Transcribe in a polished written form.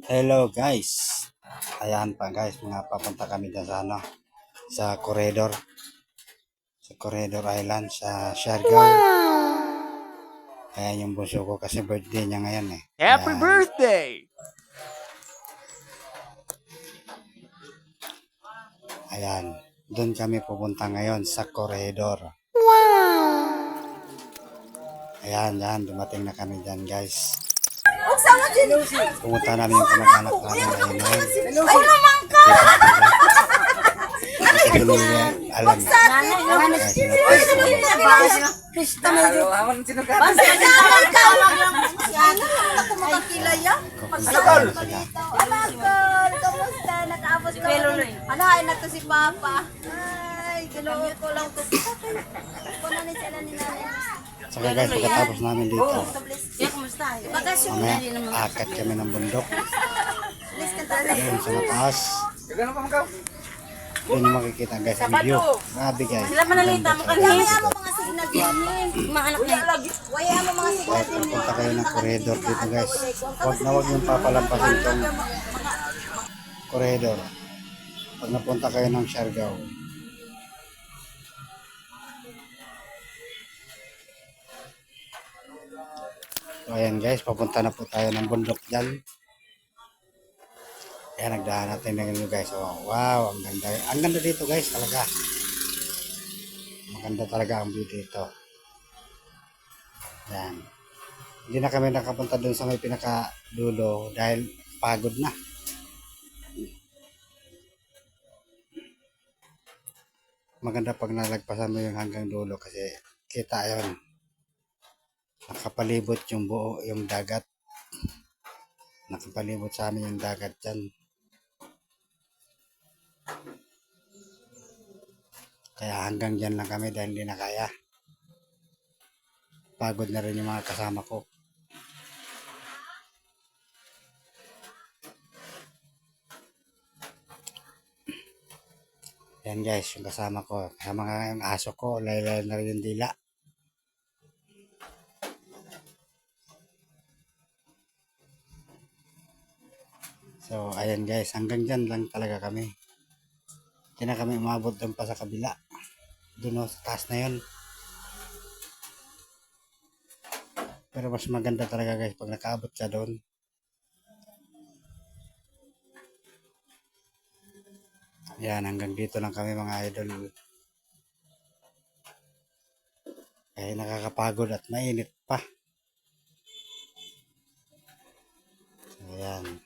Hello guys. Ayan pa guys, mga papunta kami dyan sa sa Corridor. Sa Corridor Island sa Siargao. Ayan yung bunso ko kasi birthday niya ngayon eh. Happy Ayan. birthday! Ayan. Doon kami pupunta ngayon sa Corridor. Ayan, dumating na kami dyan guys. Pumunta namin yung kamag-anak namin ngayon. Ay naman ka! Kasi hindi nila alam. Pista mo yun. Basta naman ka! Ano naman ako makakilaya? Ayan sila. Alakal! Kamusta? Nakaabot ka? Alahain na to si Papa. Ay, gano'n ko lang to. Kuna ni sila ni nanay. Saka guys, pagkatapos namin dito, Kumusta? Bakasyon na rin naman. mamaya akat kami ng bundok. Please ka talaga. Doon sa mataas. Doon yung makikita guys ang view. Grabe guys. Sila manalita mo kanina. Waya mo mga signal din. Mga anak niya. Waya mo mga signal Kahit din. pupunta kayo ng corridor dito guys. Huwag yung papalampasin itong corridor. Pag napunta kayo ng Siargao. So ayan guys, papunta na po tayo ng bundok dyan. Ayan, nagdaan natin na ganyan guys. Oh, wow, ang ganda. Ang ganda dito guys talaga. Maganda talaga ang view dito. Ayan. Hindi na kami nakapunta doon sa may pinakadulo dahil pagod na. Maganda pag nalagpasan mo yung hanggang dulo kasi kita yon. Nakapalibot yung buo, yung dagat. Nakapalibot sa amin yung dagat dyan. Kaya hanggang dyan lang kami dahil hindi na kaya. Pagod na rin yung mga kasama ko. Yan guys, yung kasama ko. Kasama nga yung aso ko, laylay na rin yung dila. So, ayan guys, hanggang dyan lang talaga kami. Hindi na kami umabot doon pa sa kabila. Doon sa taas na yun. Pero mas maganda talaga guys pag nakaabot ka doon. Yan, hanggang dito lang kami mga idol. Kaya nakakapagod at mainit pa. Ayan.